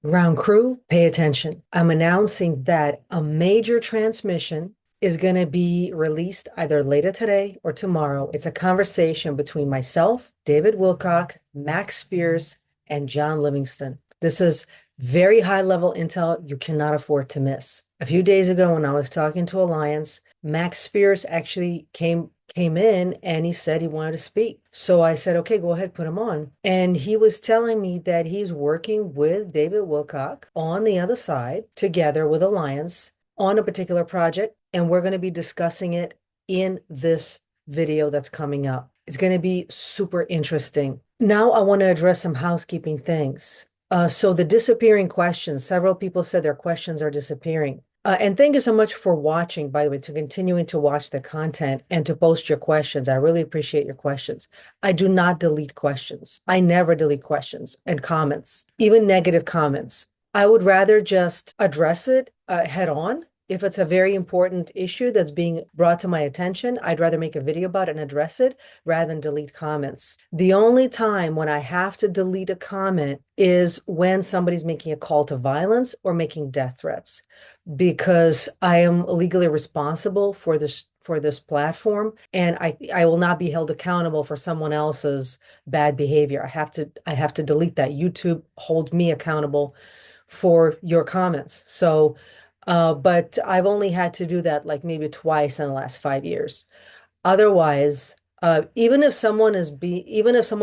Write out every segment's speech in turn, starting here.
Ground crew, pay attention. I'm announcing that a major transmission is going to be released either later today or tomorrow. It's a conversation between myself, David Wilcock, Max Spears, and John Livingston. This is very high level intel you cannot afford to miss. A few days ago, when I was talking to Alliance, Max Spears actually came in and he said he wanted to speak. So I said, okay, go ahead, put him on. And he was telling me that he's working with David Wilcock on the other side, together with Alliance, on a particular project. And we're going to be discussing it in this video that's coming up. It's going to be super interesting. Now I want to address some housekeeping things. So the disappearing questions, several people said their questions are disappearing. And thank you so much for watching, by the way, to continuing to watch the content and to post your questions. I really appreciate your questions. I do not delete questions. I never delete questions and comments, even negative comments. I would rather just address it head on. If it's a very important issue that's being brought to my attention, I'd rather make a video about it and address it rather than delete comments. The only time when I have to delete a comment is when somebody's making a call to violence or making death threats, because I am legally responsible for this platform, and I will not be held accountable for someone else's bad behavior. I have to delete that. YouTube hold me accountable for your comments. So but I've only had to do that like maybe twice in the last 5 years. Otherwise, even if someone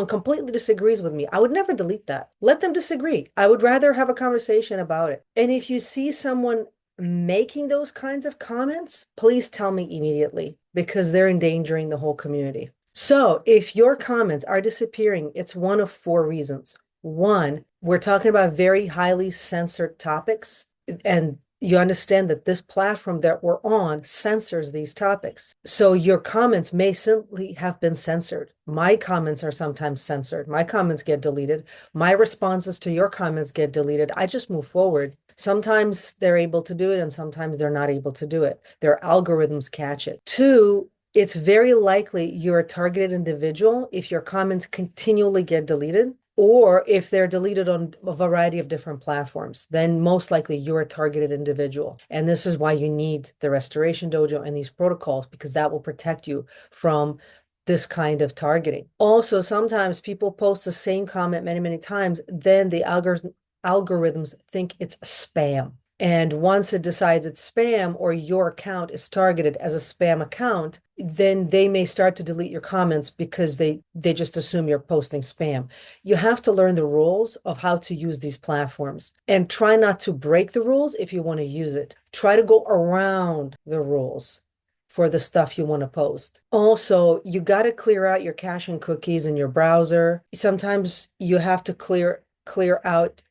completely disagrees with me, I would never delete that. Let them disagree. I would rather have a conversation about it. And if you see someone making those kinds of comments, please tell me immediately, because they're endangering the whole community. So if your comments are disappearing, it's one of four reasons. One, we're talking about very highly censored topics, and you understand that this platform that we're on censors these topics. So your comments may simply have been censored. My comments are sometimes censored. My comments get deleted. My responses to your comments get deleted. I just move forward. Sometimes they're able to do it and sometimes they're not able to do it. Their algorithms catch it. Two, it's very likely you're a targeted individual if your comments continually get deleted, or if they're deleted on a variety of different platforms, then most likely you're a targeted individual. And this is why you need the Restoration Dojo and these protocols, because that will protect you from this kind of targeting. Also, sometimes people post the same comment many, many times, then the algorithms think it's spam. And once it decides it's spam, or your account is targeted as a spam account, then they may start to delete your comments because they just assume you're posting spam. You have to learn the rules of how to use these platforms, and try not to break the rules if you want to use it. Try to go around the rules for the stuff you want to post. Also, you got to clear out your cache and cookies in your browser. Sometimes you have to clear out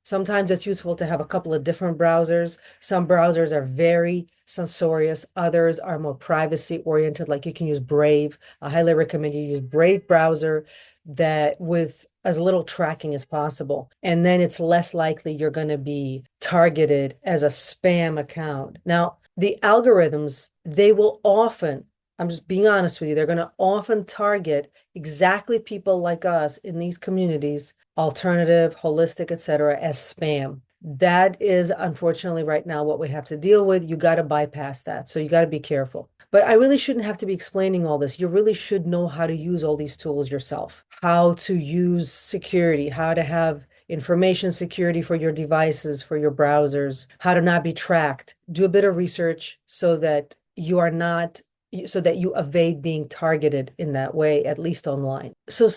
sometimes it's useful to have a couple of different browsers. Some browsers are very censorious. Others are more privacy oriented, like you can use Brave. I highly recommend you use Brave browser that with as little tracking as possible. And then it's less likely you're going to be targeted as a spam account. Now, the algorithms, they will often, I'm just being honest with you, they're going to often target exactly people like us in these communities, alternative, holistic, etc., as spam. That is unfortunately right now what we have to deal with. You got to bypass that. So you got to be careful. But I really shouldn't have to be explaining all this. You really should know how to use all these tools yourself, how to use security, how to have information security for your devices, for your browsers, how to not be tracked. Do a bit of research so that you evade being targeted in that way, at least online. So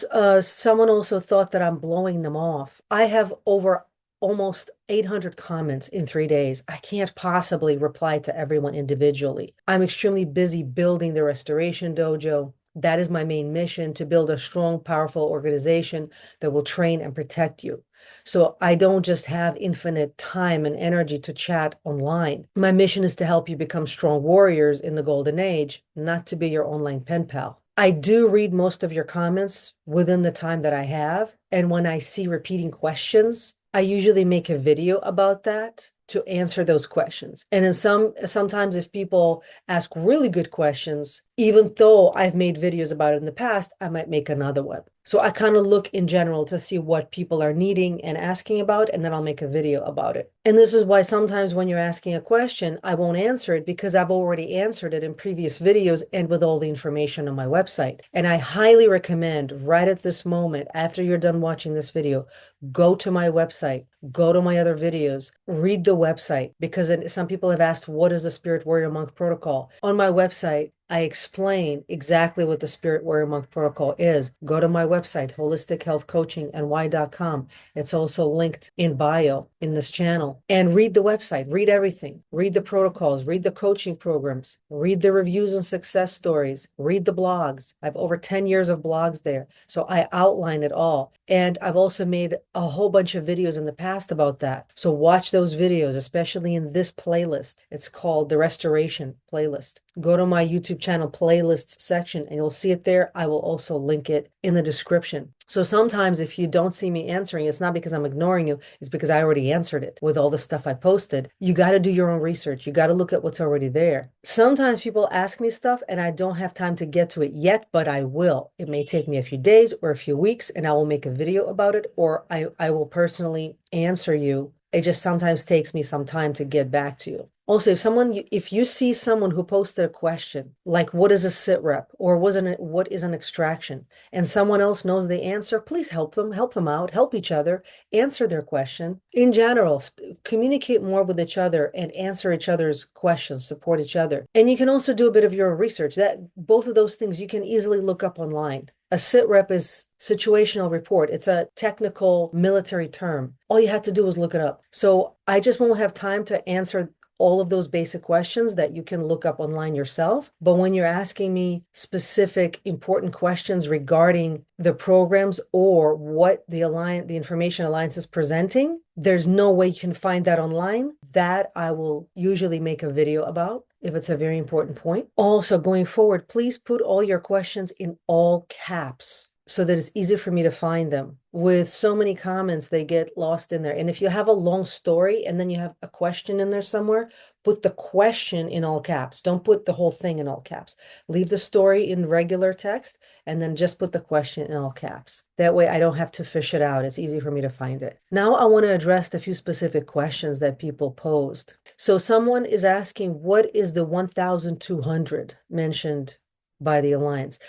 someone also thought that I'm blowing them off. I have over almost 800 comments in 3 days. I can't possibly reply to everyone individually. I'm extremely busy building the Restoration Dojo. That is my main mission, to build a strong, powerful organization that will train and protect you. So I don't just have infinite time and energy to chat online. My mission is to help you become strong warriors in the golden age, not to be your online pen pal. I do read most of your comments within the time that I have. And when I see repeating questions, I usually make a video about that to answer those questions. And sometimes if people ask really good questions, Even though I've made videos about it in the past, I might make another one. So I kind of look in general to see what people are needing and asking about, and then I'll make a video about it. And this is why sometimes when you're asking a question, I won't answer it because I've already answered it in previous videos and with all the information on my website. And I highly recommend right at this moment, after you're done watching this video, go to my website, go to my other videos, read the website, because some people have asked, what is the Spirit Warrior Monk Protocol? On my website, I explain exactly what the Spirit Warrior Monk Protocol is. Go to my website, holistichealthcoachingny.com. It's also linked in bio in this channel. And read the website, read everything, read the protocols, read the coaching programs, read the reviews and success stories, read the blogs. I have over 10 years of blogs there. So I outline it all. And I've also made a whole bunch of videos in the past about that. So watch those videos, especially in this playlist. It's called the Restoration playlist. Go to my YouTube channel playlists section and you'll see it there. I will also link it in the description. So sometimes if you don't see me answering, it's not because I'm ignoring you, it's because I already answered it with all the stuff I posted. You got to do your own research. You got to look at what's already there. Sometimes people ask me stuff and I don't have time to get to it yet, but I will. It may take me a few days or a few weeks and I will make a video about it, or I will personally answer you. It just sometimes takes me some time to get back to you. Also, if you see someone who posted a question like, what is a SITREP, or what is an extraction, and someone else knows the answer, please help them out, help each other, answer their question. In general, communicate more with each other and answer each other's questions, support each other. And you can also do a bit of your own research. That both of those things you can easily look up online. A SITREP is situational report. It's a technical military term. All you have to do is look it up. So I just won't have time to answer all of those basic questions that you can look up online yourself. But when you're asking me specific important questions regarding the programs or what the Information Alliance is presenting, there's no way you can find that online. That I will usually make a video about if it's a very important point. Also, going forward, please put all your questions in all caps so that it's easier for me to find them. With so many comments, they get lost in there. And if you have a long story and then you have a question in there somewhere, put the question in all caps. Don't put the whole thing in all caps. Leave the story in regular text and then just put the question in all caps. That way I don't have to fish it out. It's easy for me to find it. Now I want to address a few specific questions that people posed. So someone is asking, what is the 1,200 mentioned by the Alliance?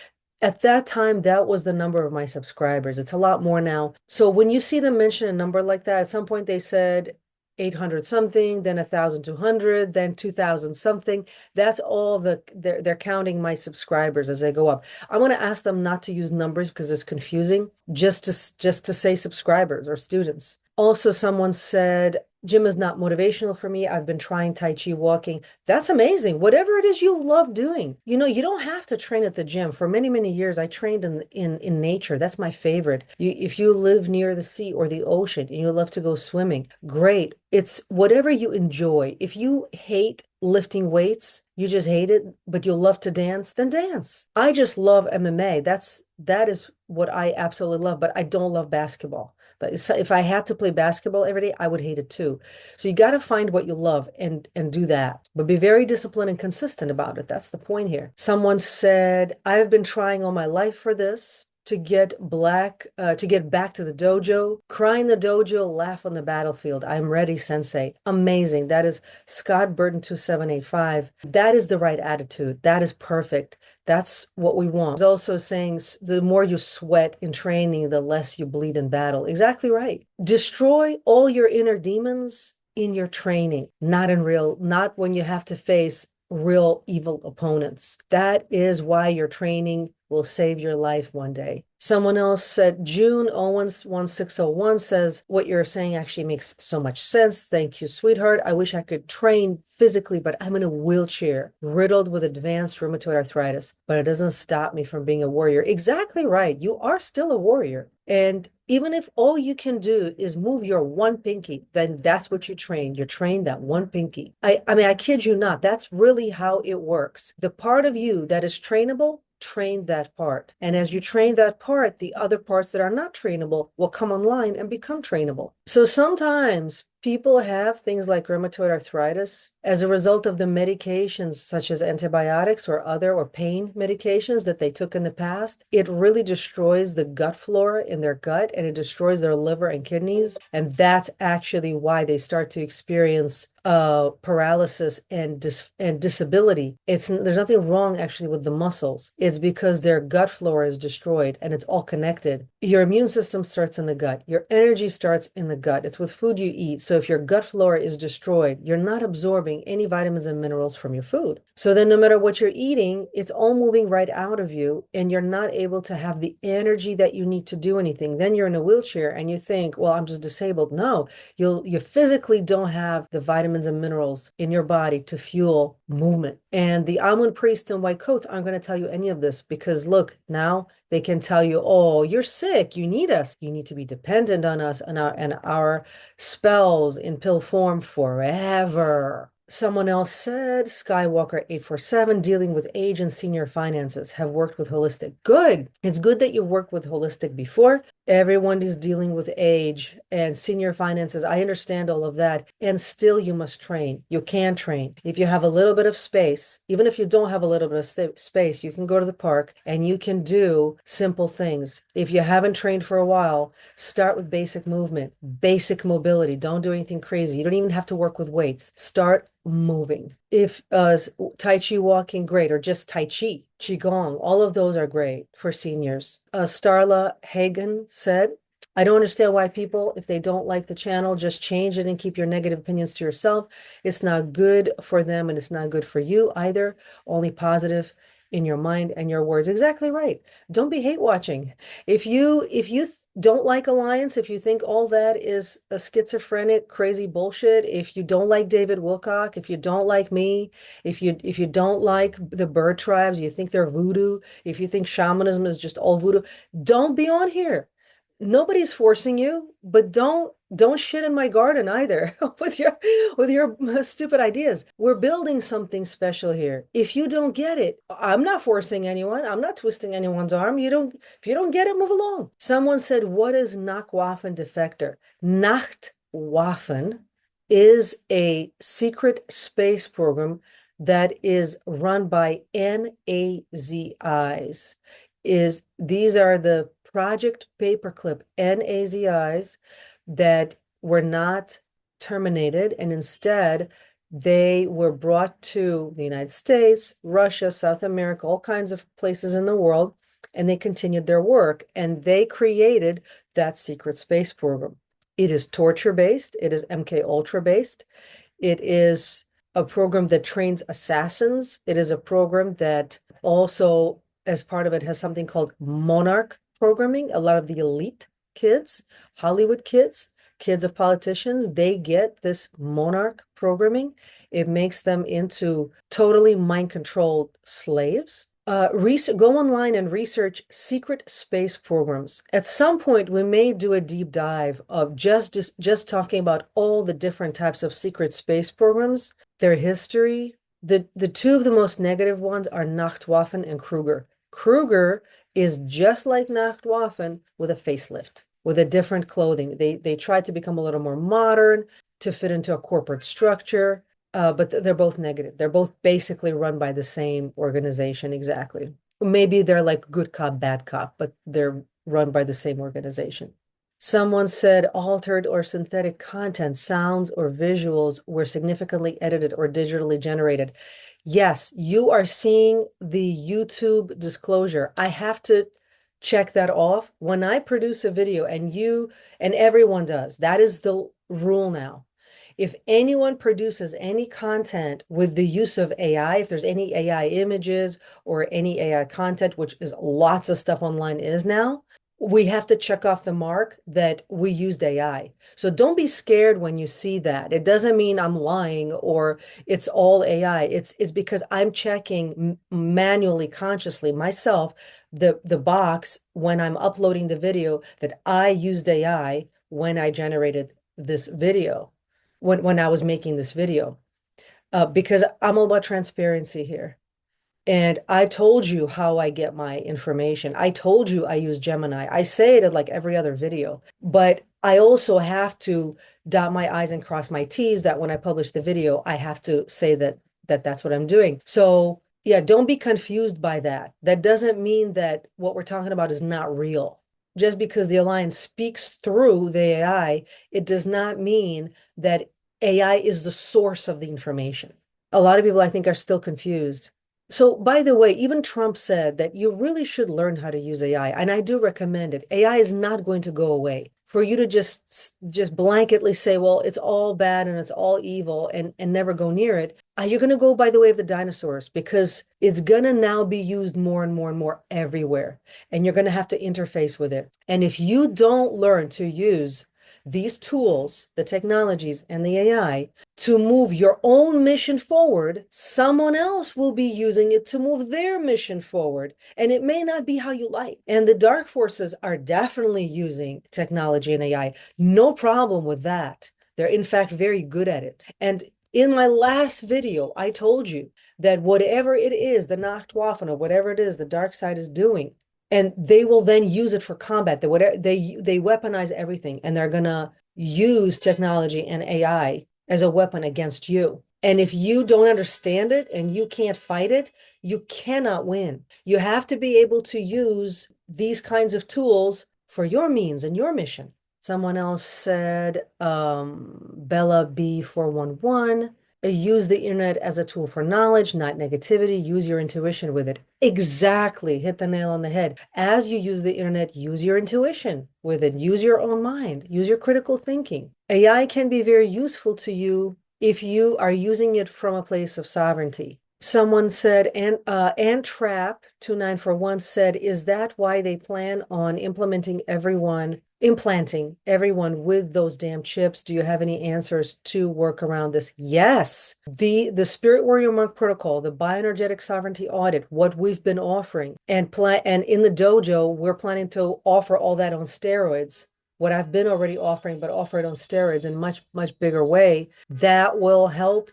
At that time, that was the number of my subscribers. It's a lot more now. So when you see them mention a number like that, at some point they said 800 something, then 1,200, then 2,000 something. That's all they're counting my subscribers as they go up. I'm going to ask them not to use numbers because it's confusing, just to say subscribers or students. Also, someone said, gym is not motivational for me. I've been trying Tai Chi walking. That's amazing. Whatever it is you love doing. You know, you don't have to train at the gym. For many, many years, I trained in nature. That's my favorite. If you live near the sea or the ocean and you love to go swimming, great. It's whatever you enjoy. If you hate lifting weights, you just hate it, but you'll love to dance, then dance. I just love MMA. That is what I absolutely love, but I don't love basketball. But if I had to play basketball every day, I would hate it too. So you got to find what you love and do that. But be very disciplined and consistent about it. That's the point here. Someone said, I've been trying all my life for this. To get back to the dojo, cry in the dojo, laugh on the battlefield. I'm ready, Sensei. Amazing. That is Scott Burton 2785. That is the right attitude. That is perfect. That's what we want. He's also saying the more you sweat in training, the less you bleed in battle. Exactly right. Destroy all your inner demons in your training, not when you have to face real evil opponents. That is why your training will save your life one day. Someone else said, June Owens 1601 says, what you're saying actually makes so much sense. Thank you, sweetheart. I wish I could train physically, but I'm in a wheelchair, riddled with advanced rheumatoid arthritis, but it doesn't stop me from being a warrior. Exactly right. You are still a warrior. And even if all you can do is move your one pinky, then that's what you train. You train that one pinky. I mean, I kid you not. That's really how it works. The part of you that is trainable, train that part. And as you train that part, the other parts that are not trainable will come online and become trainable. So sometimes People have things like rheumatoid arthritis as a result of the medications such as antibiotics or other or pain medications that they took in the past. It really destroys the gut flora in their gut and it destroys their liver and kidneys. And that's actually why they start to experience paralysis and disability. There's nothing wrong actually with the muscles. It's because their gut flora is destroyed and it's all connected. Your immune system starts in the gut. Your energy starts in the gut. It's with food you eat. So if your gut flora is destroyed, you're not absorbing any vitamins and minerals from your food. So then no matter what you're eating, it's all moving right out of you and you're not able to have the energy that you need to do anything. Then you're in a wheelchair and you think, well, I'm just disabled. No, you physically don't have the vitamins and minerals in your body to fuel movement. And the almond priests in white coats aren't going to tell you any of this because look, now they can tell you, oh, you're sick, you need us. You need to be dependent on us and our spells in pill form forever. Someone else said, Skywalker 847, dealing with age and senior finances, have worked with holistic. Good. It's good that you worked with holistic before. Everyone is dealing with age and senior finances. I understand all of that. And still you must train. You can train. If you have a little bit of space, even if you don't have a little bit of space, you can go to the park and you can do simple things. If you haven't trained for a while, start with basic movement, basic mobility. Don't do anything crazy. You don't even have to work with weights. Start moving. If Tai Chi walking, great, or just Tai Chi, Qigong, all of those are great for seniors. Starla Hagen said, I don't understand why people, if they don't like the channel, just change it and keep your negative opinions to yourself. It's not good for them and it's not good for you either. Only positive in your mind and your words. Exactly right. Don't be hate watching. If you don't like Alliance, if you think all that is a schizophrenic, crazy bullshit, if you don't like David Wilcock, if you don't like me, if you don't like the bird tribes, you think they're voodoo, if you think shamanism is just all voodoo, don't be on here. Nobody's forcing you, but don't shit in my garden either with your stupid ideas. We're building something special here. If you don't get it, I'm not forcing anyone. I'm not twisting anyone's arm. If you don't get it, move along. Someone said, what is Nachtwaffen defector? Nachtwaffen is a secret space program that is run by NAZIs. These are the Project Paperclip NAZIs that were not terminated, and instead they were brought to the United States, Russia, South America, all kinds of places in the world, and they continued their work, and they created that secret space program. It is torture-based. It is MK Ultra-based. It is a program that trains assassins. It is a program that also, as part of it, has something called Monarch programming. A lot of the elite kids, Hollywood kids, kids of politicians, they get this Monarch programming. It makes them into totally mind-controlled slaves. Go online and research secret space programs. At some point, we may do a deep dive of just talking about all the different types of secret space programs, their history. The two of the most negative ones are Nachtwaffen and Kruger. Kruger is just like Nachtwaffen with a facelift, with a different clothing. They tried to become a little more modern to fit into a corporate structure. But they're both negative. They're both basically run by the same organization, exactly. Maybe they're like good cop, bad cop, but they're run by the same organization. Someone said altered or synthetic content, sounds or visuals were significantly edited or digitally generated. Yes, you are seeing the YouTube disclosure. I have to check that off. When I produce a video, and you and everyone does, that is the rule now. If anyone produces any content with the use of AI, if there's any AI images or any AI content, which is lots of stuff online is now, we have to check off the mark that we used AI. So don't be scared when you see that. It doesn't mean I'm lying or it's all AI. It's because I'm checking manually, consciously myself, the box when I'm uploading the video that I used AI when I generated this video, when I was making this video, because I'm all about transparency here. And I told you how I get my information. I told you I use Gemini. I say it in like every other video, but I also have to dot my I's and cross my T's that when I publish the video, I have to say that that's what I'm doing. So yeah, don't be confused by that. That doesn't mean that what we're talking about is not real. Just because the Alliance speaks through the AI, it does not mean that AI is the source of the information. A lot of people, I think, are still confused. So, by the way, even Trump said that you really should learn how to use AI, and I do recommend it. AI is not going to go away. For you to just blanketly say, well, it's all bad and it's all evil and never go near it, you're going to go by the way of the dinosaurs because it's going to now be used more and more and more everywhere, and you're going to have to interface with it. And if you don't learn to use these tools, the technologies, and the AI to move your own mission forward, someone else will be using it to move their mission forward. And it may not be how you like. And the dark forces are definitely using technology and AI. No problem with that. They're, in fact, very good at it. And in my last video, I told you that whatever it is, the Nachtwaffen or whatever it is the dark side is doing, and they will then use it for combat. They weaponize everything, and they're gonna use technology and AI as a weapon against you. And if you don't understand it and you can't fight it, you cannot win. You have to be able to use these kinds of tools for your means and your mission. Someone else said, Bella B411, use the internet as a tool for knowledge, not negativity. Use your intuition with it. Exactly. Hit the nail on the head. As you use the internet, use your intuition with it. Use your own mind. Use your critical thinking. AI can be very useful to you if you are using it from a place of sovereignty. Someone said, and Trap 2941 said, is that why they plan on implanting everyone with those damn chips? Do you have any answers to work around this? Yes. The Spirit Warrior Monk Protocol, the Bioenergetic Sovereignty Audit, what we've been offering, and in the dojo, we're planning to offer all that on steroids. What I've been already offering, but offer it on steroids in much, much bigger way. That will help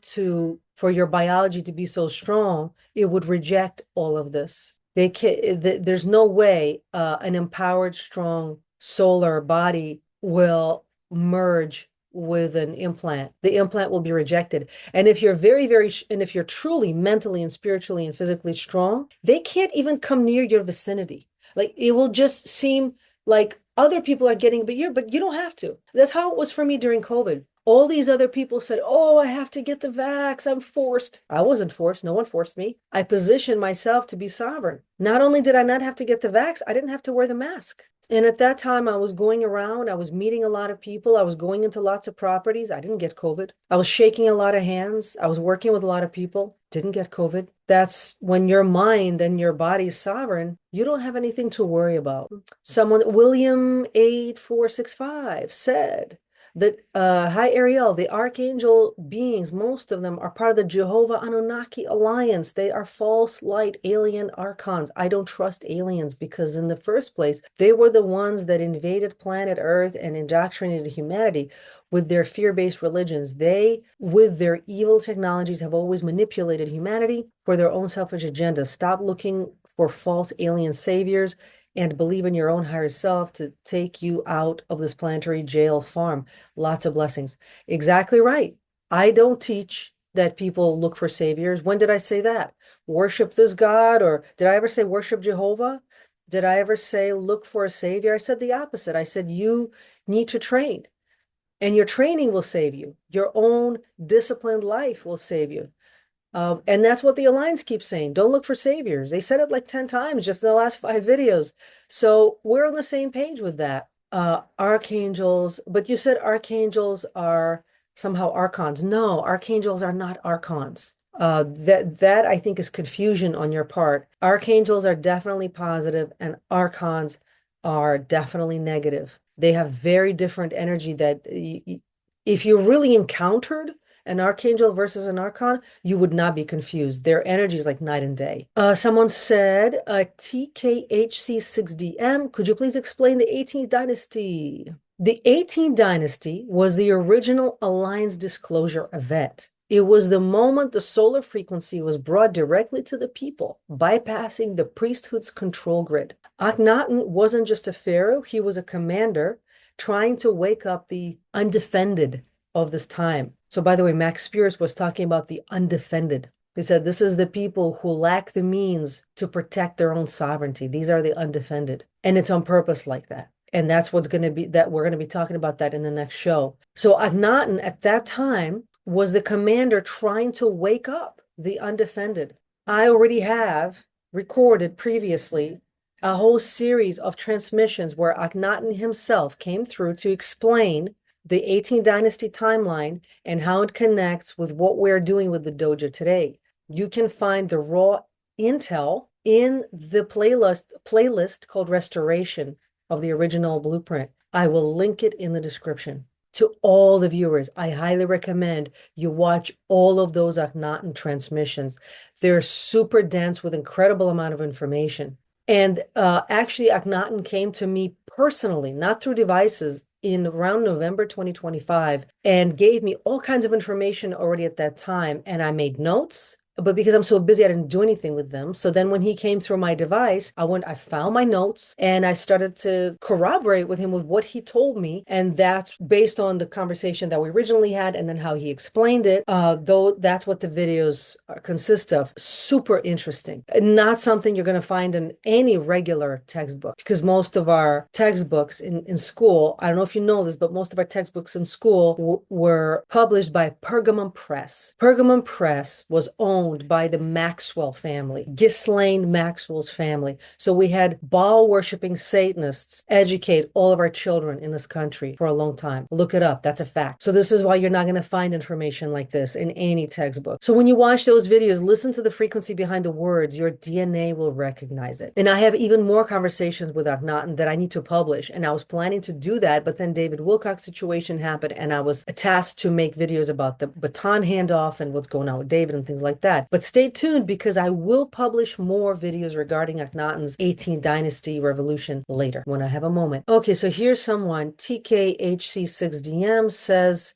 for your biology to be so strong, it would reject all of this. There's no way an empowered, strong solar body will merge with an implant. The implant will be rejected. And if you're if you're truly mentally and spiritually and physically strong, they can't even come near your vicinity. Like it will just seem like other people are getting, but you don't have to. That's how it was for me during COVID. All these other people said, oh, I have to get the vax. I'm forced. I wasn't forced. No one forced me. I positioned myself to be sovereign. Not only did I not have to get the vax, I didn't have to wear the mask. And at that time, I was going around, I was meeting a lot of people, I was going into lots of properties. I didn't get COVID. I was shaking a lot of hands. I was working with a lot of people, didn't get COVID. That's when your mind and your body's sovereign, you don't have anything to worry about. William 8465 said, that hi Ariel, the archangel beings, most of them are part of the Jehovah Anunnaki Alliance. They are false light alien archons. I don't trust aliens because in the first place, they were the ones that invaded planet Earth and indoctrinated humanity with their fear-based religions. They, with their evil technologies, have always manipulated humanity for their own selfish agendas. Stop looking for false alien saviors and believe in your own higher self to take you out of this planetary jail farm. Lots of blessings. Exactly right. I don't teach that people look for saviors. When did I say that? Worship this God? Or did I ever say worship Jehovah? Did I ever say look for a savior? I said the opposite. I said you need to train, and your training will save you. Your own disciplined life will save you. And that's what the Alliance keeps saying. Don't look for saviors. They said it like 10 times just in the last 5 videos. So we're on the same page with that. Archangels, but you said archangels are somehow archons. No, archangels are not archons. That I think is confusion on your part. Archangels are definitely positive and archons are definitely negative. They have very different energy that if you really encountered an archangel versus an archon, you would not be confused. Their energy is like night and day. Someone said, TKHC6DM, could you please explain the 18th Dynasty? The 18th Dynasty was the original Alliance disclosure event. It was the moment the solar frequency was brought directly to the people, bypassing the priesthood's control grid. Akhenaten wasn't just a pharaoh, he was a commander trying to wake up the undefended of this time. So by the way, Max Spears was talking about the undefended. He said, this is the people who lack the means to protect their own sovereignty. These are the undefended. And it's on purpose like that. And that's what's going to be, that we're going to be talking about that in the next show. So Akhenaten at that time was the commander trying to wake up the undefended. I already have recorded previously a whole series of transmissions where Akhenaten himself came through to explain the 18th Dynasty timeline and how it connects with what we're doing with the dojo today. You can find the raw intel in the playlist called Restoration of the original blueprint. I will link it in the description. To all the viewers, I highly recommend you watch all of those Akhenaten transmissions. They're super dense with incredible amount of information. And actually, Akhenaten came to me personally, not through devices, in around November 2025, and gave me all kinds of information already at that time. And I made notes. But because I'm so busy, I didn't do anything with them. So then when he came through my device, I found my notes and I started to corroborate with him with what he told me. And that's based on the conversation that we originally had and then how he explained it. Though that's what the videos consist of. Super interesting. Not something you're going to find in any regular textbook, because most of our textbooks in school, I don't know if you know this, but most of our textbooks in school were published by Pergamum Press. Pergamum Press was owned by the Maxwell family, Ghislaine Maxwell's family. So we had Baal-worshipping Satanists educate all of our children in this country for a long time. Look it up. That's a fact. So this is why you're not going to find information like this in any textbook. So when you watch those videos, listen to the frequency behind the words. Your DNA will recognize it. And I have even more conversations with Akhenaten that I need to publish. And I was planning to do that, but then David Wilcock situation happened and I was tasked to make videos about the baton handoff and what's going on with David and things like that. But stay tuned because I will publish more videos regarding Akhenaten's 18th Dynasty revolution later when I have a moment. Okay, so here's someone, TKHC6DM says,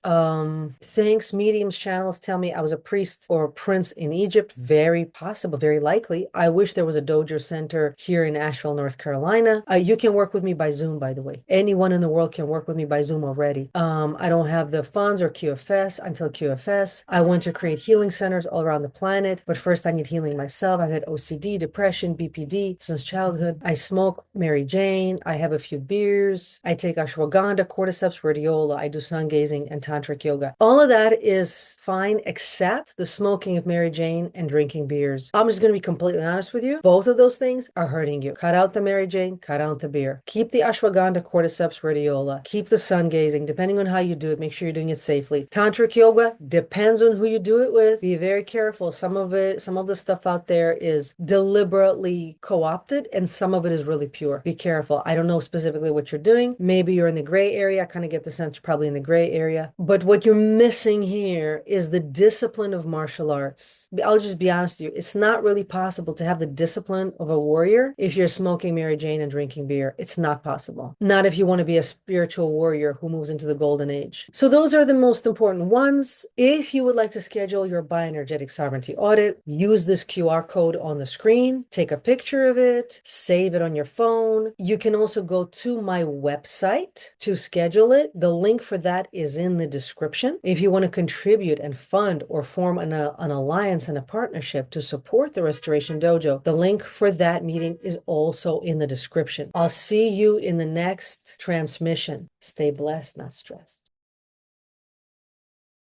thanks, mediums channels tell me I was a priest or a prince in Egypt. Very possible, very likely. I wish there was a dojo center here in Asheville, North Carolina. You can work with me by Zoom, by the way. Anyone in the world can work with me by Zoom already. I don't have the funds or QFS until QFS. I want to create healing centers all around the planet. But first I need healing myself. I've had OCD, depression, BPD since childhood. I smoke Mary Jane. I have a few beers. I take ashwagandha, cordyceps, rhodiola. I do sun gazing and tantric yoga. All of that is fine except the smoking of Mary Jane and drinking beers. I'm just going to be completely honest with you. Both of those things are hurting you. Cut out the Mary Jane, cut out the beer. Keep the ashwagandha, cordyceps, rhodiola. Keep the sun gazing. Depending on how you do it, make sure you're doing it safely. Tantric yoga depends on who you do it with. Be very careful. Some of the stuff out there is deliberately co-opted and some of it is really pure. Be careful. I don't know specifically what you're doing. Maybe you're in the gray area. I kind of get the sense you're probably in the gray area. But what you're missing here is the discipline of martial arts. I'll just be honest with you. It's not really possible to have the discipline of a warrior if you're smoking Mary Jane and drinking beer. It's not possible. Not if you want to be a spiritual warrior who moves into the golden age. So those are the most important ones. If you would like to schedule your bioenergetic sovereignty audit, use this QR code on the screen, take a picture of it, save it on your phone. You can also go to my website to schedule it. The link for that is in the description. If you want to contribute and fund or form an alliance and a partnership to support the Restoration Dojo, the link for that meeting is also in the description. I'll see you in the next transmission. Stay blessed, not stressed.